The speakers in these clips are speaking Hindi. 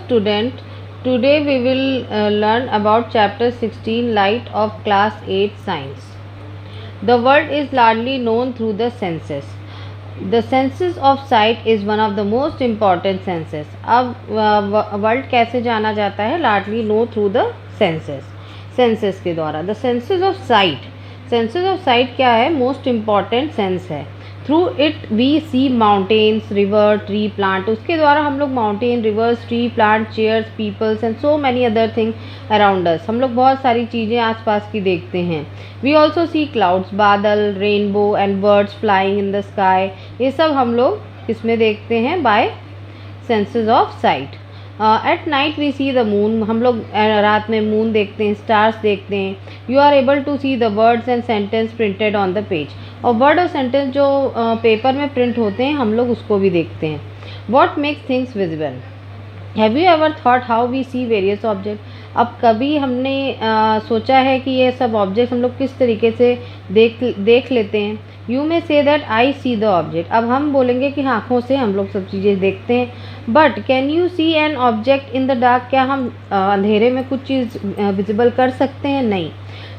student, today we will learn about chapter 16 Light of class 8 Science. The world is largely known through the senses. The senses of sight is one of the most important senses. अब वर्ल्ड कैसे जाना जाता है? Largely known through the senses के द्वारा. The senses of sight क्या है? Most important sense है. Through it we see mountains, river, tree, plant. उसके द्वारा हम लोग mountain, rivers, tree, plant, chairs, peoples and so many other thing around us. हम लोग बहुत सारी चीज़ें आसपास की देखते हैं. वी ऑल्सो सी क्लाउड्स, बादल, rainbow and birds flying in the sky. ये सब हम लोग किसमें देखते हैं? By senses of sight. At night we see the moon. हम लोग रात में मून देखते हैं, स्टार्स देखते हैं. You are able to see the words and sentence printed on the page. और वर्ड और सेंटेंस जो पेपर में प्रिंट होते हैं हम लोग उसको भी देखते हैं. What makes things visible? Have you ever thought how we see various object? अब कभी हमने सोचा है कि ये सब ऑब्जेक्ट हम लोग किस तरीके से देख लेते हैं. You may say that I see the object. अब हम बोलेंगे कि आँखों से हम लोग सब चीज़ें देखते हैं. But can you see an object in the dark? क्या हम अंधेरे में कुछ चीज़ विजिबल कर सकते हैं? नहीं.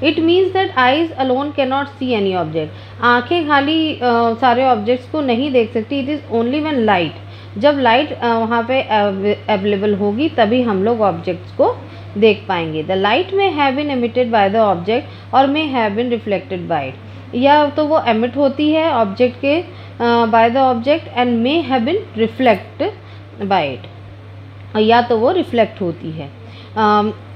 It means that eyes alone can not see any object. आँखें खाली सारे ऑब्जेक्ट्स को नहीं देख सकती. It is only when light, जब लाइट वहाँ पे अवेलेबल होगी तभी हम लोग ऑब्जेक्ट्स को देख पाएंगे. The light may have been emitted by the object और may have been reflected by it. या तो वो एमिट होती है ऑब्जेक्ट के by the object and may have been reflect by it, या तो वो रिफ्लेक्ट होती है.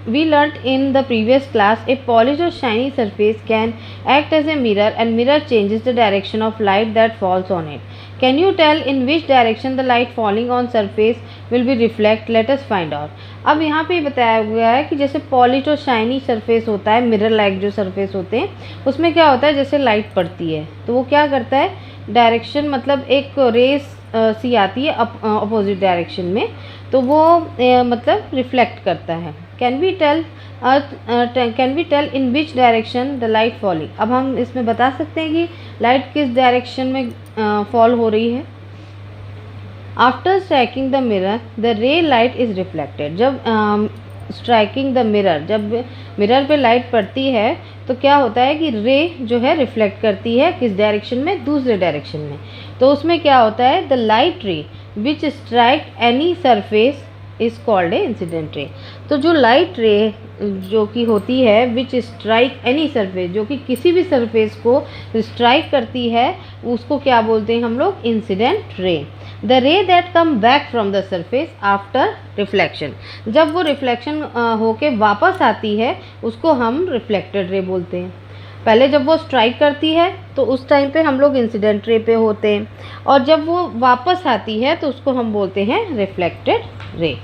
We learnt in the previous class a polished or shiny surface can act as a mirror and mirror changes the direction of light that falls on it. Can you tell in which direction the light falling on surface will be reflect? Let us find out. अब यहाँ पे बताया गया है कि जैसे पॉलिश और शाइनी सरफेस होता है, मिरर लाइक जो सरफेस होते हैं, उसमें क्या होता है जैसे लाइट पड़ती है तो वो क्या करता है, डायरेक्शन मतलब एक रेस सी आती है अपोजिट डायरेक्शन में, तो वो मतलब रिफ्लेक्ट करता है. Can we tell in which direction the light falling? अब हम इसमें बता सकते हैं कि लाइट किस डायरेक्शन में फॉल हो रही है. After striking the mirror the रे लाइट इज़ रिफ्लेक्टेड. जब स्ट्राइकिंग द मिरर, जब मिरर पे लाइट पड़ती है तो क्या होता है कि रे जो है रिफ्लेक्ट करती है किस डायरेक्शन में? दूसरे डायरेक्शन में. तो उसमें क्या होता है, द लाइट रे विच strike any surface is called a incident ray. तो जो लाइट रे जो कि होती है विच स्ट्राइक एनी सरफेस, जो कि किसी भी सरफेस को स्ट्राइक करती है, उसको क्या बोलते हैं हम लोग? Incident ray. द रे that come back from the surface after reflection. जब वो रिफ्लेक्शन होके वापस आती है उसको हम रिफ्लेक्टेड रे बोलते हैं. पहले जब वो स्ट्राइक करती है तो उस टाइम पे हम लोग इंसिडेंट रे पे होते हैं, और जब वो वापस आती है तो उसको हम बोलते हैं reflected ray.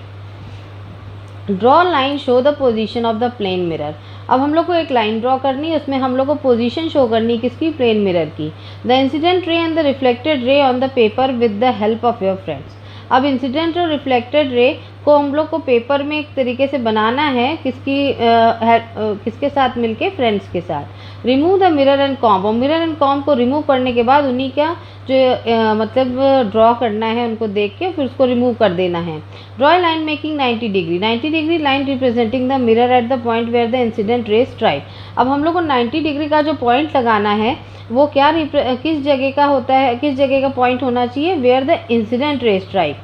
Draw line show the position of the plane mirror. अब हम लोग को एक लाइन ड्रॉ करनी है, उसमें हम लोग को पोजीशन शो करनी है किसकी? प्लेन मिरर की. The incident ray and the reflected रे on the paper with the help of your friends. अब इंसिडेंट और रिफ्लेक्टेड रे को हम लोग को पेपर में एक तरीके से बनाना है किसके साथ मिलके? फ्रेंड्स के साथ. Remove the mirror and comb. और मिरर एंड कॉम्ब को रिमूव करने के बाद उन्हीं का जो मतलब ड्रॉ करना है उनको देख के फिर उसको रिमूव कर देना है. Draw line making 90 degree. 90 degree line representing the mirror at the point where the incident ray strike. अब हम लोग को 90 डिग्री का जो पॉइंट लगाना है वो क्या किस जगह का होता है, किस जगह का पॉइंट होना चाहिए? Where the incident ray strike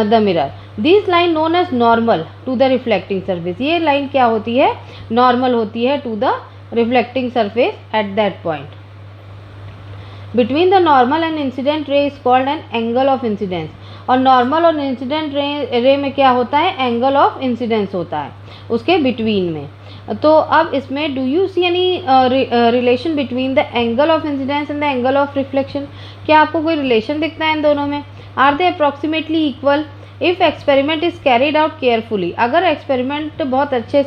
the mirror. This line known as normal to the reflecting surface. ये लाइन क्या होती है? नॉर्मल होती है to the reflecting surface at that point. Between the normal and incident ray is called an angle of incidence. और नॉर्मल और इंसिडेंट रे में क्या होता है? एंगल ऑफ इंसिडेंस होता है उसके बिटवीन में. तो अब इसमें do you see any relation between the angle of incidence and the angle of reflection? क्या आपको कोई रिलेशन दिखता है इन दोनों में? Are they approximately equal? If experiment is carried out carefully. अगर एक्सपेरिमेंट बहुत अच्छे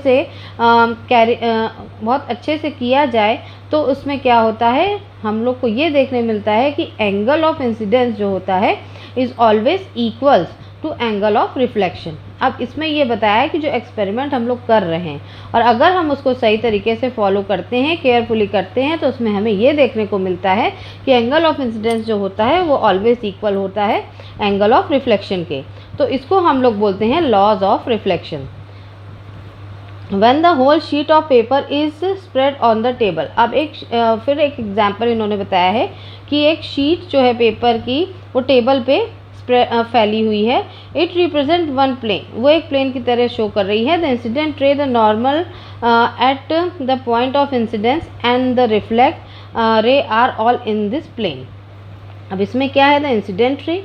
से किया जाए तो उसमें क्या होता है, हम लोग को ये देखने मिलता है कि एंगल ऑफ इंसिडेंस जो होता है is always equals to angle of reflection. अब इसमें ये बताया है कि जो एक्सपेरिमेंट हम लोग कर रहे हैं और अगर हम उसको सही तरीके से फॉलो करते हैं, केयरफुली करते हैं, तो उसमें हमें ये देखने को मिलता है कि एंगल ऑफ इंसिडेंस जो होता है वो ऑलवेज इक्वल होता है एंगल ऑफ रिफ्लेक्शन के। तो इसको हम लोग बोलते हैं laws of reflection. When the whole sheet of paper is spread on the table, अब फिर एक एग्जाम्पल इन्होंने बताया है कि एक शीट जो है पेपर की वो टेबल पे फैली हुई है। इट रिप्रेजेंट वन प्लेन, वो एक प्लेन की तरह शो कर रही है। The incident ray, the normal at the point of incidence and the reflect ray are all in this plane. अब इसमें क्या है, the incident ray,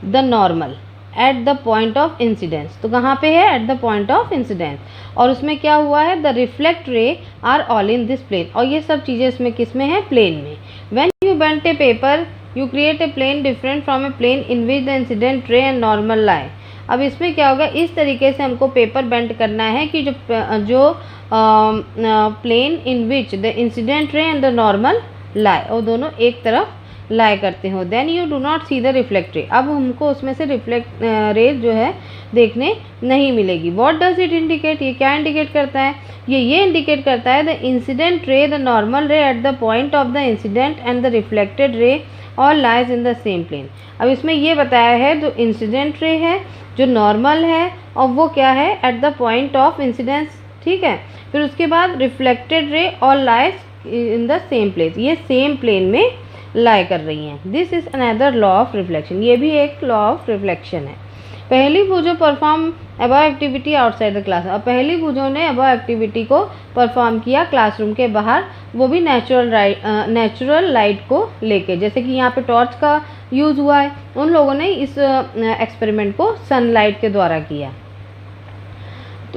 the normal at the point of incidence, तो कहाँ पे है, at the point of incidence. और उसमें क्या हुआ है, the reflect ray are all in this plane, और ये सब चीज़ें इसमें किस में है, प्लेन में। When you bent a paper you create a plane different from a plane in which the incident ray and normal lie. अब इसमें क्या होगा, इस तरीके से हमको पेपर बेंट करना है कि जो plane in which the incident ray and the normal lie, और दोनों एक तरफ लाई करते हो। Then you do not see the reflect ray, अब हमको उसमें से रिफ्लेक्ट रे जो है देखने नहीं मिलेगी। व्हाट डज इट इंडिकेट, ये क्या इंडिकेट करता है, ये इंडिकेट करता है the incident ray, the normal ray at the point of the incident and the reflected ray all lies in the same plane. अब इसमें ये बताया है जो इंसिडेंट रे है, जो नॉर्मल है, और वो क्या है, at the point of incidence, ठीक है। फिर उसके बाद reflected ray all lies in the same place, ये सेम प्लेन में लाई कर रही हैं। This is another law of reflection, ये भी एक लॉ ऑफ रिफ्लेक्शन है। पहली भुजों perform above activity outside the class, अब पहली भुजों ने अबव एक्टिविटी को परफॉर्म किया क्लासरूम के बाहर, वो भी नेचुरल लाइट को लेके, जैसे कि यहाँ पे टॉर्च का यूज़ हुआ है, उन लोगों ने इस एक्सपेरिमेंट को सनलाइट के द्वारा किया।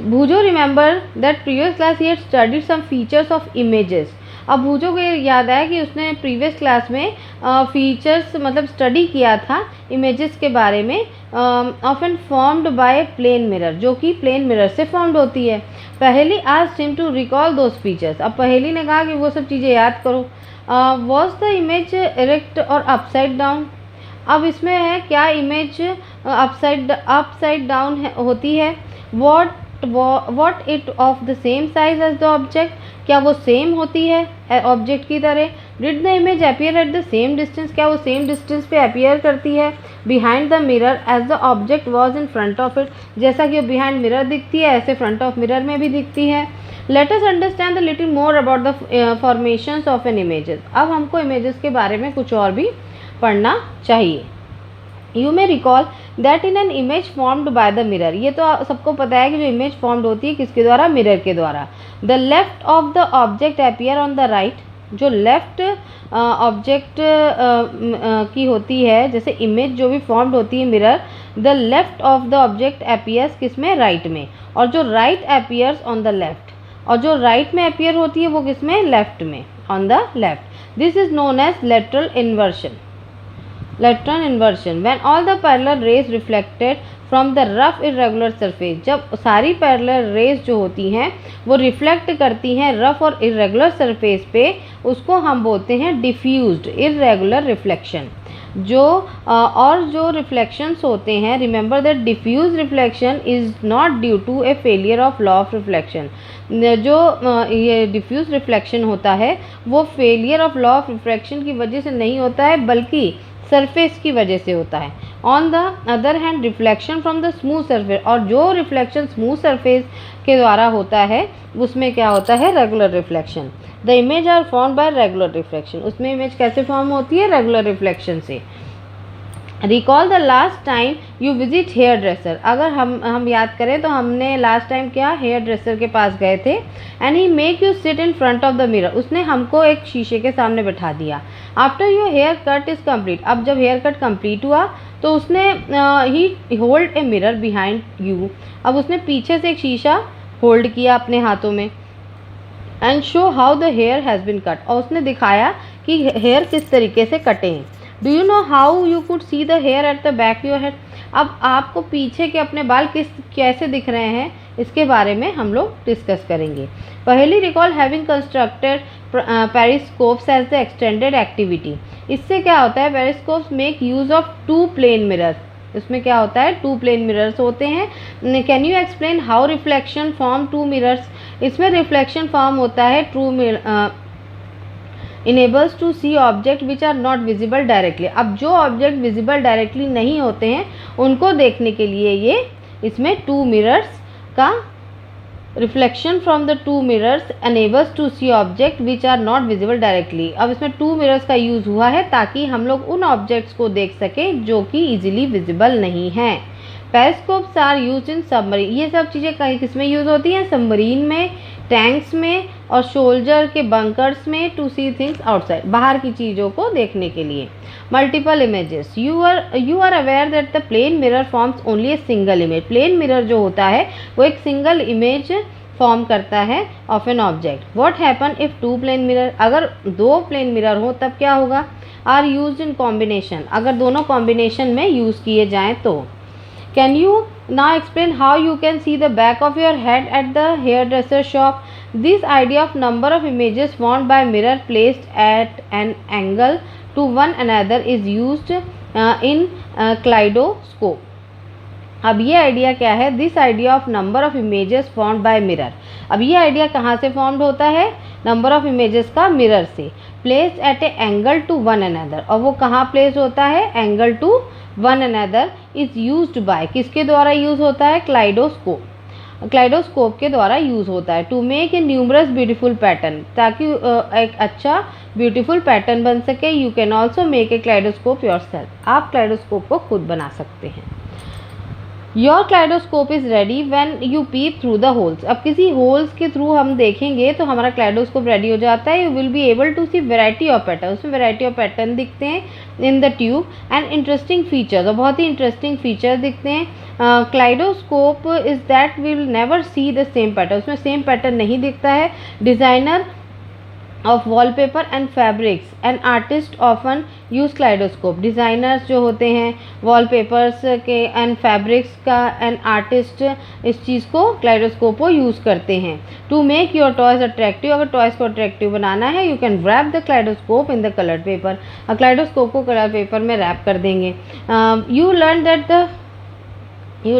Boojho remember that previous class he had studied some features of images. अब भुजो को याद आया कि उसने प्रीवियस क्लास में फीचर्स मतलब स्टडी किया था इमेजेस के बारे में, often formed by plane mirror, जो कि प्लेन मिरर से फॉर्म्ड होती है। Paheli asked him to recall those features, अब पहली ने कहा कि वो सब चीज़ें याद करो। वॉज द इमेज इरेक्ट और अपसाइड डाउन, अब इसमें है क्या इमेज अपसाइड डाउन होती है। What it of the same size as the object, क्या वो सेम होती है ऑब्जेक्ट की तरह। Did the image appear at the same distance, क्या वो सेम डिस्टेंस पे अपीयर करती है। Behind the mirror as the object was in front of it, जैसा कि वो बिहाइंड मिरर दिखती है ऐसे फ्रंट ऑफ मिरर में भी दिखती है। Let us understand the little more about the formations of an images, अब हमको इमेजेस के बारे में कुछ और भी पढ़ना चाहिए। You may recall that in an image formed by the mirror, ये तो सबको पता है कि जो इमेज फॉर्म्ड होती है किसके द्वारा, मिरर के द्वारा। The left of the object appear on the right, जो लेफ्ट ऑब्जेक्ट की होती है, जैसे इमेज जो भी फॉर्म्ड होती है mirror, the left of the object appears किसमें, राइट में, और जो right appears on the left, और जो राइट में अपीयर होती है वो किसमें, लेफ्ट में, on the left. This is known as lateral inversion. Lateral inversion, when all the parallel rays reflected from the rough irregular surface, जब सारी parallel rays जो होती हैं वो रिफ्लेक्ट करती हैं रफ और irregular surface पे, उसको हम बोलते हैं diffused irregular reflection। और जो रिफ्लेक्शंस होते हैं, remember that diffuse reflection is not due to a failure of law of reflection, जो ये डिफ्यूज रिफ्लेक्शन होता है वो failure of law of reflection की वजह से नहीं होता है, बल्कि सरफेस की वजह से होता है। On the other hand reflection from the smooth surface, और जो रिफ्लेक्शन स्मूथ सरफेस के द्वारा होता है उसमें क्या होता है, regular reflection. The image are form by regular reflection, उसमें इमेज कैसे फॉर्म होती है, रेगुलर रिफ्लेक्शन से। Recall the last time you visit hairdresser, अगर हम याद करें तो हमने लास्ट टाइम क्या हेयर ड्रेसर के पास गए थे। And he make you sit in front of the mirror, उसने हमको एक शीशे के सामने बैठा दिया। After your haircut is complete, अब जब हेयर कट कम्प्लीट हुआ तो उसने he hold a mirror behind you, अब उसने पीछे से एक शीशा होल्ड किया अपने हाथों में। And show how the hair has been cut, और उसने दिखाया कि हेयर किस तरीके से कटे हैं। Do you know how you could see the hair at the back your head, अब आपको पीछे के अपने बाल कैसे दिख रहे हैं इसके बारे में हम लोग डिस्कस करेंगे। पहली, recall having constructed periscopes as the extended activity, इससे क्या होता है, periscopes make use of two plane mirror, इसमें क्या होता है, 2 प्लेन मिरर्स होते हैं। Can you explain how reflection form 2 mirrors? इसमें रिफ्लेक्शन फॉर्म होता है enables to see object which are not visible directly. अब जो ऑब्जेक्ट विजिबल डायरेक्टली नहीं होते हैं उनको देखने के लिए ये इसमें 2 मिरर्स का reflection from the 2 mirrors enables to see object which are not visible directly. अब इसमें 2 मिरर्स का यूज़ हुआ है ताकि हम लोग उन ऑब्जेक्ट्स को देख सकें जो कि इजीली विजिबल नहीं हैं। Periscopes are use in submarine. ये सब चीज़ें कहीं किस में यूज़ होती हैं, सबमरीन में, टैंक्स में और सोल्जर के बंकर्स में, टू सी थिंग्स आउटसाइड, बाहर की चीज़ों को देखने के लिए। Multiple images, you are aware that the plane mirror forms only a single image. Plane mirror जो होता है वो एक सिंगल इमेज फॉर्म करता है of an object. What happen if 2 plane mirror? अगर 2 प्लेन मिरर हो तब क्या होगा? आर यूज इन कॉम्बिनेशन, अगर दोनों कॉम्बिनेशन में यूज़ किए जाएँ तो। Can you now explain how you can see the back of your head at the hairdresser shop? This idea of number of images formed by mirror placed at an angle to one another is used in kaleidoscope. अब ये आइडिया क्या है? This idea of number of images formed by mirror. अब ये आइडिया कहाँ से फॉर्म्ड होता है? नंबर ऑफ इमेजेस का मिरर से। Place at a angle to one another, और वो कहाँ प्लेस होता है? Angle to one another is used by, किसके द्वारा यूज होता है? क्लाइडोस्कोप। क्लाइडोस्कोप के द्वारा यूज होता है। To make a numerous beautiful pattern, ताकि एक अच्छा ब्यूटीफुल पैटर्न बन सके। You can also make a kaleidoscope yourself, आप क्लाइडोस्कोप को खुद बना सकते हैं। Your kaleidoscope is ready when you peep through the holes. अब किसी होल्स के थ्रू हम देखेंगे तो हमारा क्लाइडोस्कोप रेडी हो जाता है। You will be able to see variety of pattern, उसमें वेराइटी ऑफ पैटर्न दिखते हैं in the tube and interesting features, और बहुत ही इंटरेस्टिंग फीचर दिखते हैं। Kaleidoscope is that will never see the same pattern, उसमें सेम पैटर्न नहीं दिखता है। Designer of wallpaper and fabrics and artist often use kaleidoscope. Designers जो होते हैं वॉलपेपर्स के एंड फैब्रिक्स का एंड आर्टिस्ट इस चीज़ को क्लाइडोस्कोप को यूज़ करते हैं। To make your toys attractive, अगर टॉयज़ को अट्रैक्टिव बनाना है you can wrap the kaleidoscope in the coloured paper, kaleidoscope को कलर पेपर में रैप कर देंगे। You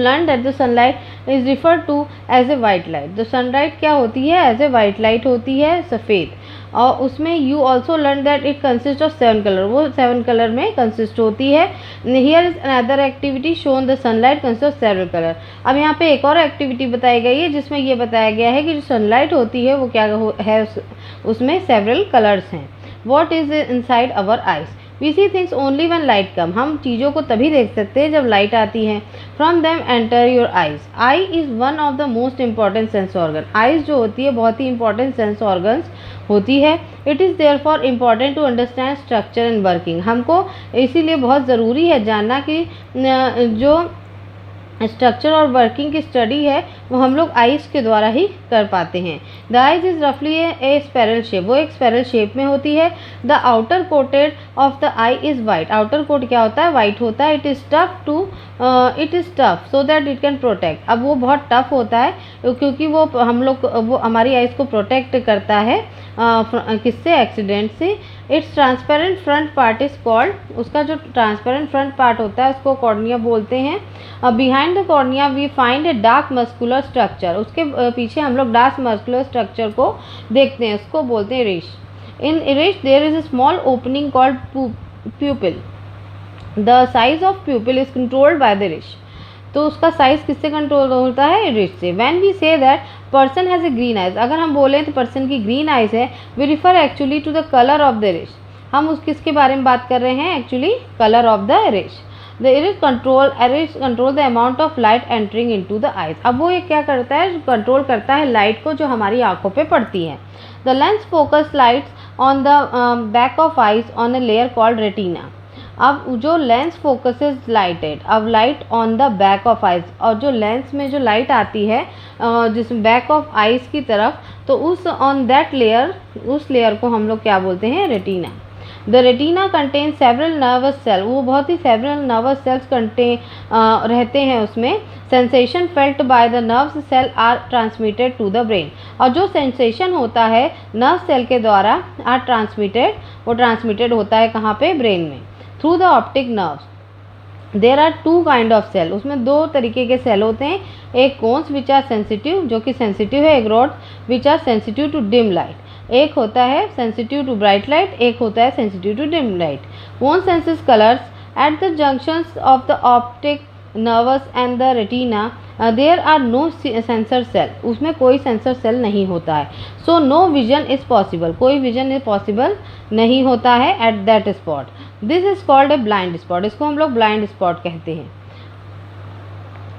learn that the sunlight is refer to as a white light. तो सनलाइट क्या होती है? एज ए वाइट लाइट होती है, सफ़ेद। और उसमें you also learn that it consist of 7 colour, वो 7 कलर में कंसिस्ट होती है। Here is another activity shown the sunlight consist of several colour. अब यहाँ पे एक और एक्टिविटी बताई गई है जिसमें ये बताया गया है कि जो सनलाइट होती है वो क्या है, उसमें सेवरल कलर्स हैं। What is inside our eyes? We see things only when light come, हम चीज़ों को तभी देख सकते हैं जब लाइट आती है। From them enter your eyes. I is one of the most important sense organ. Eyes जो होती है बहुत ही इंपॉर्टेंट सेंस ऑर्गन्स होती है। It is therefore important to understand structure and working. हमको इसीलिए बहुत ज़रूरी है जानना कि जो स्ट्रक्चर और वर्किंग की स्टडी है वो हम लोग आइज़ के द्वारा ही कर पाते हैं। द आइज इज़ रफली ए स्पैरल शेप, वो एक स्पैरल शेप में होती है। The outer coated of the eye is white, outer coat क्या होता है? वाइट होता है। It is tough so that it can protect. अब वो बहुत टफ होता है क्योंकि वो हमारी आइज़ को प्रोटेक्ट करता है किससे? एक्सीडेंट से। It's transparent front part is called, उसका जो ट्रांसपेरेंट फ्रंट पार्ट होता है उसको कॉर्निया बोलते हैं। Behind the cornea we find a dark muscular structure, उसके पीछे हम लोग डार्क मस्कुलर स्ट्रक्चर को देखते हैं, उसको बोलते हैं iris. In iris there is a small opening called pupil. The size of pupil is controlled by the iris, तो उसका साइज किससे कंट्रोल होता है? इरिश से। When we say that person has a green eyes, अगर हम बोलें तो पर्सन की ग्रीन आइज है, we refer actually to the colour of the iris. हम उस किसके बारे में बात कर रहे हैं? Actually colour of the Irish. The Irish control the amount of light entering into the eyes. अब वो ये क्या करता है? कंट्रोल करता है लाइट को जो हमारी आंखों पे पड़ती है। The lens focus lights on the back of eyes on a layer called retina. अब जो लेंस फोकसेस लाइटेड, अब light on the back of eyes, और जो लेंस में जो लाइट आती है जिसमें बैक ऑफ आइज की तरफ, तो उस ऑन दैट लेयर, उस लेयर को हम लोग क्या बोलते हैं? Retina. The retina contain several nervous cell, वो बहुत ही सेवरल नर्वस सेल्स रहते हैं उसमें। Sensation felt by the nerves cell are transmitted to the brain, और जो सेंसेशन होता है नर्व सेल के द्वारा आर ट्रांसमिटेड, वो ट्रांसमिटेड होता है कहाँ पे? ब्रेन में। Through the optic nerves, there are two kind of cell, उसमें दो तरीके के सेल होते हैं, एक कोन्स विच आर सेंसिटिव, जो कि सेंसिटिव है, एक rods which are sensitive to dim light, एक होता है सेंसिटिव टू ब्राइट लाइट, एक होता है sensitive to dim light. Cone senses colours at the junctions of the optic nervous and the retina, there are no sensor cell, उसमें कोई सेंसर सेल नहीं होता है। So no vision is possible, कोई विजन इज पॉसिबल नहीं होता है at that spot. This is called a blind spot, इसको हम लोग ब्लाइंड स्पॉट कहते हैं।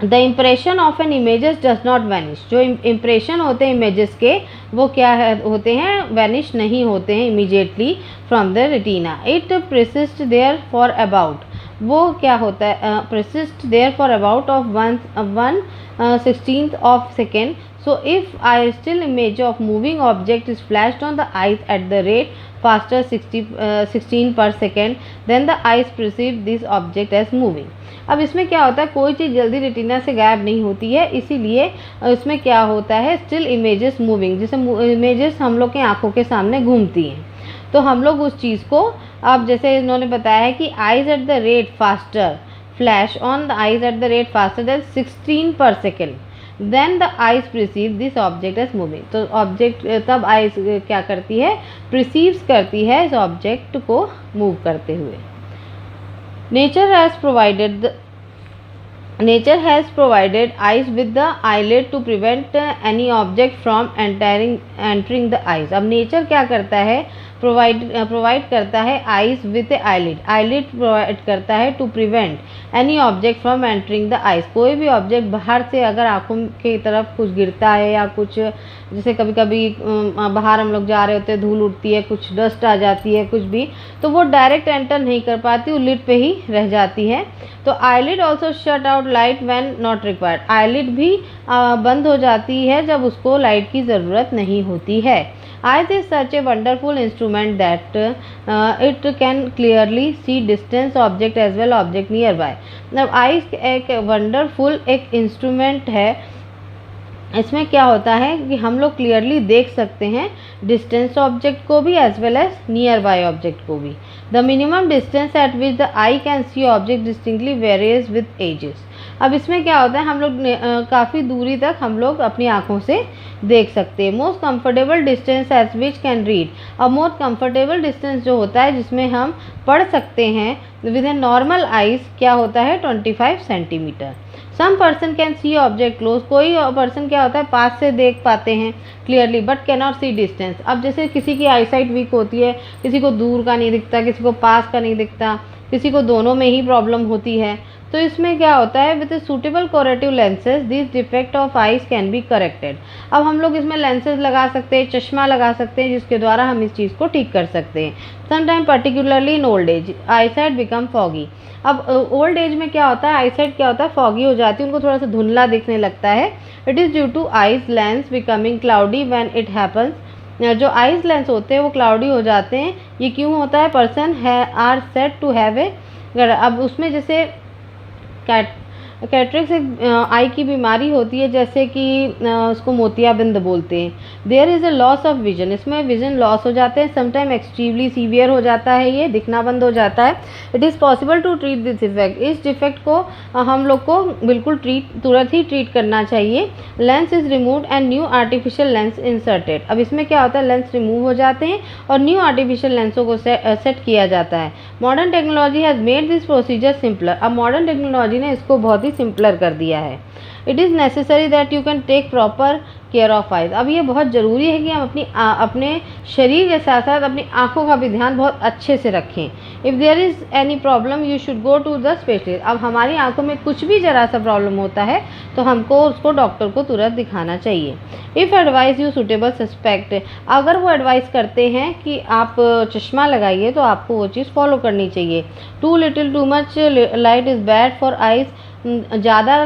The impression of an images does not vanish, जो इम्प्रेशन होते हैं इमेजेस के वो क्या होते हैं, वैनिश नहीं होते हैं immediately from the retina. It persist there for about, वो क्या होता है, persist there for about of 1/16 of second. So if a still image of moving object is flashed on the eyes at the rate faster 16 per second, then the eyes perceive this object as moving. अब इसमें क्या होता है, कोई चीज़ जल्दी रेटिना से गायब नहीं होती है, इसीलिए इसमें क्या होता है, स्टिल इमेजेस मूविंग, जैसे इमेजेस हम लोग के आंखों के सामने घूमती हैं, तो हम लोग उस चीज़ को, अब जैसे इन्होंने बताया है कि eyes at the rate faster, flash on the eyes at the rate faster than 16 per second, then the eyes perceive this object as moving. तो ऑब्जेक्ट तब आइज क्या करती है, प्रिसीव्स करती है इस ऑब्जेक्ट को मूव करते हुए। Nature has provided eyes with the eyelid to prevent any object from entering the eyes. अब नेचर क्या करता है, प्रोवाइड करता है eyes with eyelid, eyelid provide करता है to prevent any object from entering the eyes. कोई भी ऑब्जेक्ट बाहर से अगर आंखों की तरफ कुछ गिरता है या कुछ, जैसे कभी कभी बाहर हम लोग जा रहे होते हैं, धूल उड़ती है, कुछ डस्ट आ जाती है, कुछ भी, तो वो डायरेक्ट एंटर नहीं कर पाती, वो लिड पे ही रह जाती है। तो eyelid also shut out light when not required, eyelid भी बंद हो जाती है जब उसको लाइट की ज़रूरत नहीं होती है। Eyes is such a wonderful instrument that it can clearly see distance object as well object nearby. अब eyes एक वंडरफुल एक इंस्ट्रूमेंट है, इसमें क्या होता है कि हम लोग क्लियरली देख सकते हैं डिस्टेंस ऑब्जेक्ट को भी as well as nearby object को भी। The minimum distance at which the eye can see object distinctly varies with ages. अब इसमें क्या होता है, हम लोग काफ़ी दूरी तक हम लोग अपनी आँखों से देख सकते हैं। Most comfortable distance as which can read, अब मोस्ट कंफर्टेबल डिस्टेंस जो होता है जिसमें हम पढ़ सकते हैं विद ए नॉर्मल आइज क्या होता है, 25 centimetre. Some person can see object close, कोई पर्सन क्या होता है पास से देख पाते हैं clearly but can not see distance. अब जैसे किसी की आईसाइट वीक होती है, किसी को दूर का नहीं दिखता, किसी को पास का नहीं दिखता, किसी को दोनों में ही प्रॉब्लम होती है, तो इसमें क्या होता है with suitable corrective lenses this defect of eyes can be corrected. अब हम लोग इसमें लेंसेज लगा सकते हैं, चश्मा लगा सकते हैं, जिसके द्वारा हम इस चीज़ को ठीक कर सकते हैं। Sometime particularly in old age eyesight become foggy. अब ओल्ड एज में क्या होता है, आईसाइट क्या होता है, फॉगी हो जाती है, उनको थोड़ा सा धुंधला दिखने लगता है। It is due to eyes lens becoming cloudy when it happens. जो आइज लेंस होते हैं वो क्लाउडी हो जाते हैं, ये क्यों होता है, पर्सन है are said to have a, अब उसमें जैसे कैटरेक्स एक आई की बीमारी होती है, जैसे कि उसको मोतियाबिंद बोलते हैं। There is a loss of vision, इसमें विजन लॉस हो जाते हैं, समटाइम एक्सट्रीमली सीवियर हो जाता है, ये दिखना बंद हो जाता है। It is possible to treat this effect, इस डिफेक्ट को हम लोग को बिल्कुल तुरंत ही ट्रीट करना चाहिए। Lens is removed and new artificial lens inserted. अब इसमें क्या होता है, लेंस रिमूव हो जाते हैं और न्यू आर्टिफिशियल लेंसों को सेट किया जाता है। Modern technology has made this procedure simpler, अब मॉडर्न टेक्नोलॉजी ने इसको बहुत ही सिंपलर कर दिया है। It is necessary that you can take proper care of eyes. अब ये बहुत ज़रूरी है कि हम अपने शरीर के साथ साथ अपनी आँखों का भी ध्यान बहुत अच्छे से रखें। If there is any problem you should go to the specialist. अब हमारी आँखों में कुछ भी ज़रा सा प्रॉब्लम होता है तो हमको उसको डॉक्टर को तुरंत दिखाना चाहिए। If advice you suitable suspect, अगर वो एडवाइस करते हैं कि आप चश्मा लगाइए तो आपको वो चीज़ फॉलो करनी चाहिए। Too little too much light is bad for eyes, ज़्यादा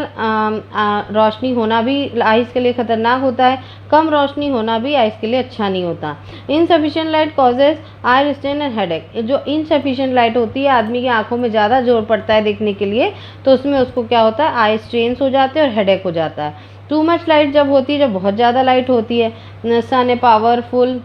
रोशनी होना भी आइज़ के लिए ख़तरनाक होता है, कम रोशनी होना भी आइज़ के लिए अच्छा नहीं होता। Insufficient light causes eye strain and headache, जो इनसफिशिएंट लाइट होती है, आदमी की आंखों में ज़्यादा जोर पड़ता है देखने के लिए, तो उसमें उसको क्या होता है, आई स्ट्रेन्स हो जाते हैं और हेडेक हो जाता है। टू मच लाइट जब होती है, जब बहुत ज़्यादा लाइट होती है, सन ए पावरफुल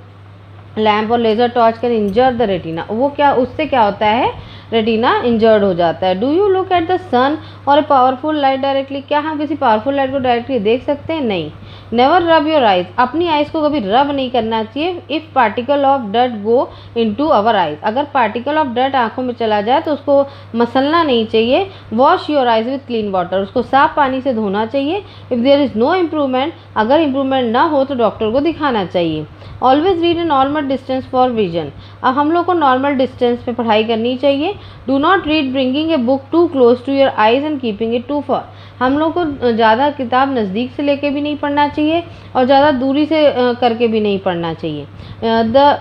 लैम्प और laser torch can injure the retina, वो क्या, उससे क्या होता है रेटिना इंजर्ड हो जाता है। Do you look at the sun और ए पावरफुल लाइट डायरेक्टली, क्या हम किसी पावरफुल लाइट को डायरेक्टली देख सकते हैं? नहीं। नेवर रब योर आइज, अपनी आइज को कभी रब नहीं करना चाहिए। If particle of dust go into our eyes, अगर पार्टिकल ऑफ डस्ट आंखों में चला जाए तो उसको मसलना नहीं चाहिए। Wash your eyes with clean water, उसको साफ पानी से धोना चाहिए। If there is no improvement, अगर इम्प्रूवमेंट ना हो तो डॉक्टर को दिखाना चाहिए। Always read a normal distance for vision, अब हम लोग को नॉर्मल डिस्टेंस पे पढ़ाई करनी चाहिए। Do not read bringing a book too close to your eyes and keeping it too far, हम लोग को ज़्यादा किताब नज़दीक से लेके भी नहीं पढ़ना चाहिए और ज़्यादा दूरी से करके भी नहीं पढ़ना चाहिए।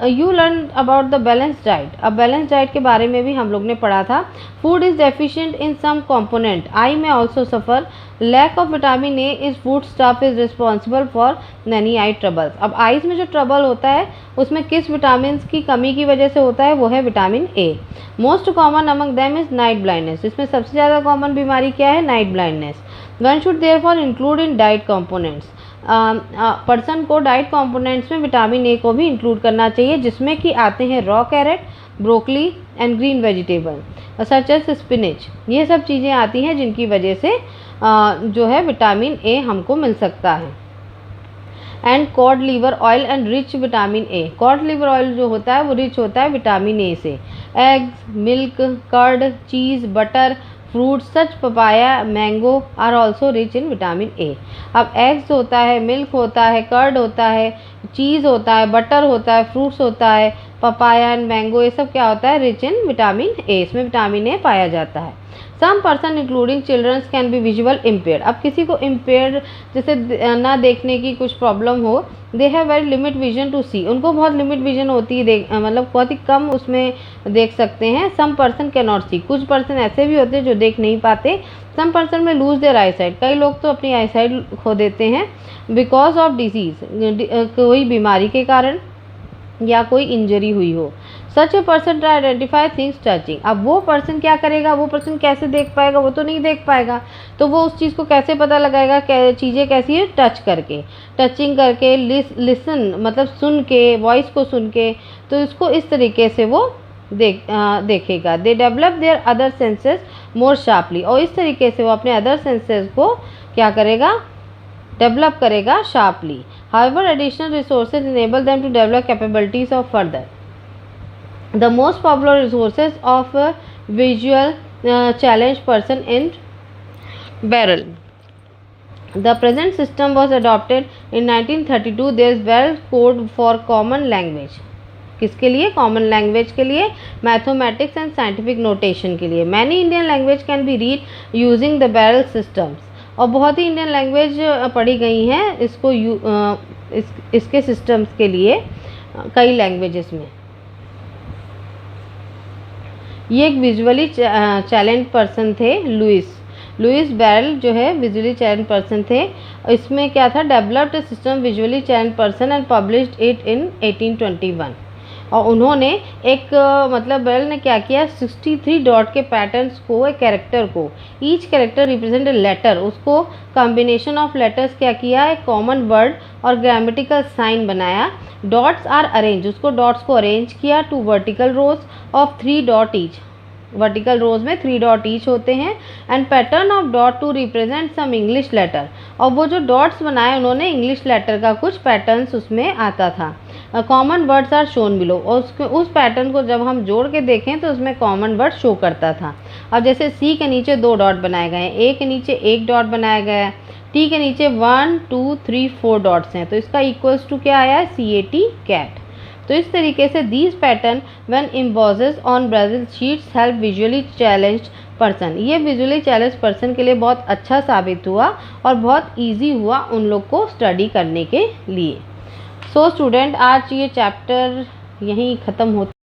You learn about the balance diet, अब बैलेंस डाइट के बारे में भी हम लोग ने पढ़ा था। Food is deficient in some component, eye may also suffer. Lack of vitamin A is food stuff is responsible for many eye troubles, अब आइज़ में जो ट्रबल होता है उसमें किस विटामिन की कमी की वजह से होता है? वो है vitamin A. Most common among them is night blindness, इसमें सबसे ज़्यादा कॉमन बीमारी क्या है? Night blindness. One should therefore include in diet components, person को डाइट कंपोनेंट्स में विटामिन ए को भी इंक्लूड करना चाहिए, जिसमें कि आते हैं raw carrot, broccoli and green vegetable such as spinach, ये सब चीज़ें आती हैं जिनकी वजह से जो है विटामिन ए हमको मिल सकता है। And cod liver oil and rich vitamin A, cod liver oil जो होता है वो रिच होता है विटामिन ए से। Eggs, milk, curd, cheese, butter, fruits such papaya, mango are also rich in vitamin A. अब एग्स होता है, मिल्क होता है, कर्ड होता है, चीज़ होता है, बटर होता है, फ्रूट्स होता है, पपाया एंड मैंगो, ये सब क्या होता है? रिच इन विटामिन ए, इसमें विटामिन ए पाया जाता है। Some person including childrens can be visual impaired, अब किसी को इम्पेयर्ड जैसे ना देखने की कुछ प्रॉब्लम हो, they have very limit vision to see, उनको बहुत लिमिट विजन होती है, मतलब बहुत ही कम उसमें देख सकते हैं। सम पर्सन कैन नॉट सी, कुछ पर्सन ऐसे भी होते हैं जो देख नहीं पाते। सम पर्सन में लूज देयर आई साइट, कई लोग तो अपनी आई साइट खो देते हैं बिकॉज ऑफ डिजीज़, कोई बीमारी के कारण या कोई इंजरी हुई हो। Such a person try identify things touching, अब वो पर्सन क्या करेगा? वो पर्सन कैसे देख पाएगा? वो तो नहीं देख पाएगा, तो वो उस चीज़ को कैसे पता लगाएगा? चीज़ें कैसी है? टच करके, टचिंग करके, लिसन मतलब सुन के, वॉइस को सुन के, तो इसको इस तरीके से वो देखेगा। They develop their other senses more sharply, और इस तरीके से वो अपने अदर सेंसेस को क्या करेगा? डेवलप करेगा sharply. However additional resources enable them to develop capabilities of further. The most popular resources of a visual challenged person in Barrel. The present system was adopted in 1932. There is Barrel code for common language. किसके लिए? कॉमन लैंग्वेज के लिए, मैथमेटिक्स एंड साइंटिफिक नोटेशन के लिए। Many Indian language can be read using the barrel systems, और बहुत ही इंडियन लैंग्वेज पढ़ी गई हैं इसको इसके सिस्टम्स के लिए कई लैंग्वेजेस में। ये एक विजुअली चैलेंज पर्सन थे, लुइस बैरल जो है विजुअली चैलेंज पर्सन थे। इसमें क्या था? Developed system visually challenge person and published it in 1821, और उन्होंने एक मतलब बैरल ने क्या किया? 63 डॉट के पैटर्न्स को, एक कैरेक्टर को, each character represent a letter, उसको कॉम्बिनेशन ऑफ लेटर्स क्या किया? एक कॉमन वर्ड और ग्रामेटिकल साइन बनाया। डॉट्स आर अरेंज, उसको डॉट्स को अरेंज किया two vertical rows of 3 dot each, vertical rows में 3 डॉट ईच होते हैं। And pattern of dot to represent some English letter, और वो जो डॉट्स बनाए उन्होंने इंग्लिश लेटर का कुछ पैटर्न्स उसमें आता था। Common words are shown below, और उस पैटर्न को जब हम जोड़ के देखें तो उसमें कॉमन वर्ड शो करता था। अब जैसे सी के नीचे 2 डॉट बनाए गए हैं, ए के नीचे 1 डॉट बनाया गया है, टी के नीचे 1 2 3 4 डॉट्स हैं, तो इसका इक्वल्स टू क्या आया? CAT, cat. तो इस तरीके से these pattern when embosses on Braille sheets help visually challenged person, ये विजुअली चैलेंज पर्सन के लिए बहुत अच्छा साबित हुआ और बहुत ईजी हुआ उन लोग को स्टडी करने के लिए। सो स्टूडेंट, आज ये चैप्टर यहीं ख़त्म होता